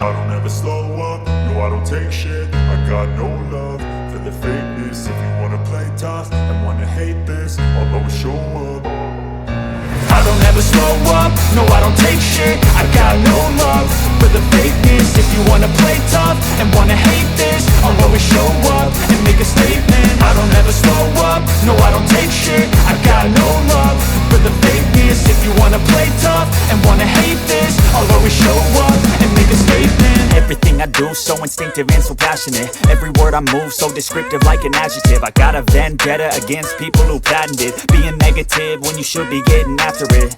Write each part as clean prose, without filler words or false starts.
I don't ever slow up, no I don't take shit. I got no love for the fakeness. If you wanna play tough and wanna hate this, I'll always show up. I don't ever slow up, no I don't take shit. I got no love for the fakeness. If you wanna play tough and wanna hate this, I'll always show up and make a statement. I don't ever slow up, no I don't take shit. I got no love for the fakeness. If you wanna play tough and wanna hate this, I'll always show up and make a statement. Everything I do so instinctive and so passionate. Every word I move so descriptive like an adjective. I got a vendetta against people who patented being negative when you should be getting after it.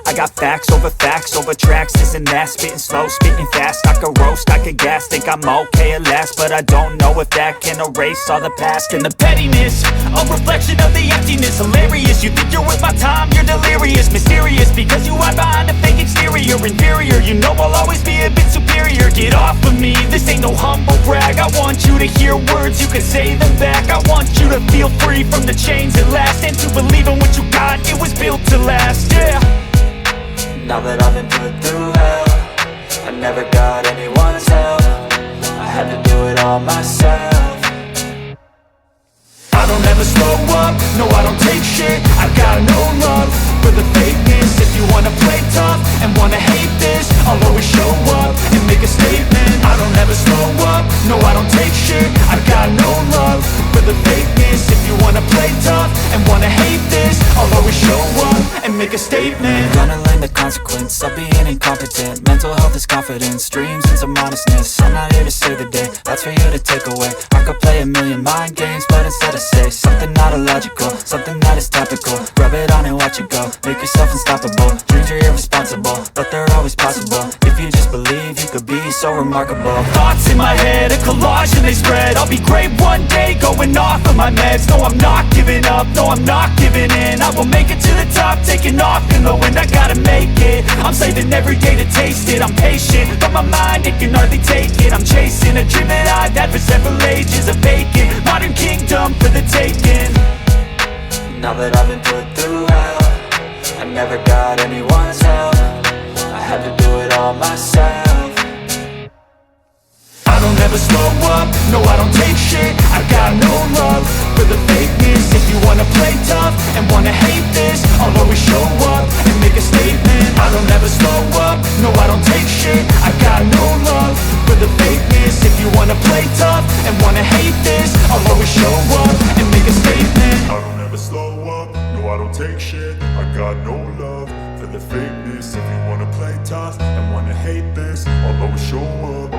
I got facts over tracks, this and that. Spitting slow, spitting fast, I could roast, I could gas. Think I'm okay at last, but I don't know if that can erase all the past. And the pettiness, a reflection of the emptiness. Hilarious, you think you're worth my time, you're delirious. Mysterious, because you hide behind a fake exterior. Inferior, you know I'll always be a bit superior. Get off of me, this ain't no humble brag. I want you to hear words, you can say them back. I want you to feel free from the chains at last, and to believe in what you got, it was built to last, yeah. Now that I've been put through hell, I never got anyone's help. I had to do it all myself. I don't ever slow up, no I don't take shit. I got no love for the fakeness. If you wanna play tough and wanna hate this, I'll always show up and make a statement. I don't ever slow up, no I don't take shit. I got no love for the fakeness. If you wanna play tough and wanna hate this, I'll always show up and make a statement. Gonna learn the consequence of being incompetent. Mental health is confidence, dreams and some honestness. I'm not here to save the day, that's for you to take away. I could play a million mind games, but instead I say something not illogical, something that is topical. Rub it on and watch it go, make yourself unstoppable. Dreams are irresponsible, but they're always possible. If you just believe, you could be so remarkable. Thoughts in my head, a collage and they spread. I'll be great one day, going off of my meds. No, I'm not giving up, no, I'm not giving in. I will make it to the top, taking off in the wind. I gotta make it, I'm saving every day to taste it. I'm patient, but my mind, it can hardly take it. I'm chasing a dream that I've had for several ages. A vacant, modern kingdom for the taking. Now that I've been put through hell, I never got anyone's help. I had to do it all myself. I don't ever slow up, no I don't take shit. I got no love for the fakeness. If you wanna play tough and wanna hate this, I'll always show up and make a statement. I don't ever slow up, no I don't take shit. I got no love for the fakeness. If you wanna play tough and wanna hate this, I'll always show up and make a statement. I don't ever slow up, no I don't take shit. I got no love for the fakeness. If you wanna play tough and wanna hate this, I'll always show up.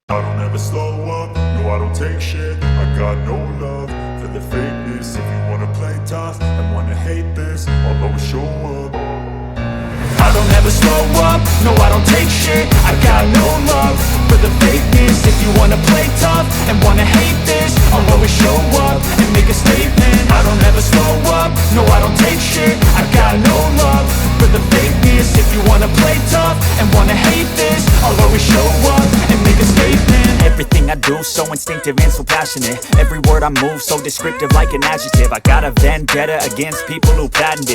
I don't ever slow up, no I don't take shit. I got no love for the fakeness. If you wanna play tough and wanna hate this, I'll always show up. I don't ever slow up, no I don't take shit. I got no love for the fakeness. If you wanna play tough and wanna hate this, I'll always show up and make a statement. I don't ever slow up, no I don't take shit. I got no love for the fakeness. If you wanna play tough and wanna hate this, I'll always show up and make a statement. Everything I do so instinctive and so passionate. Every word I move so descriptive like an adjective. I got a vendetta against people who patented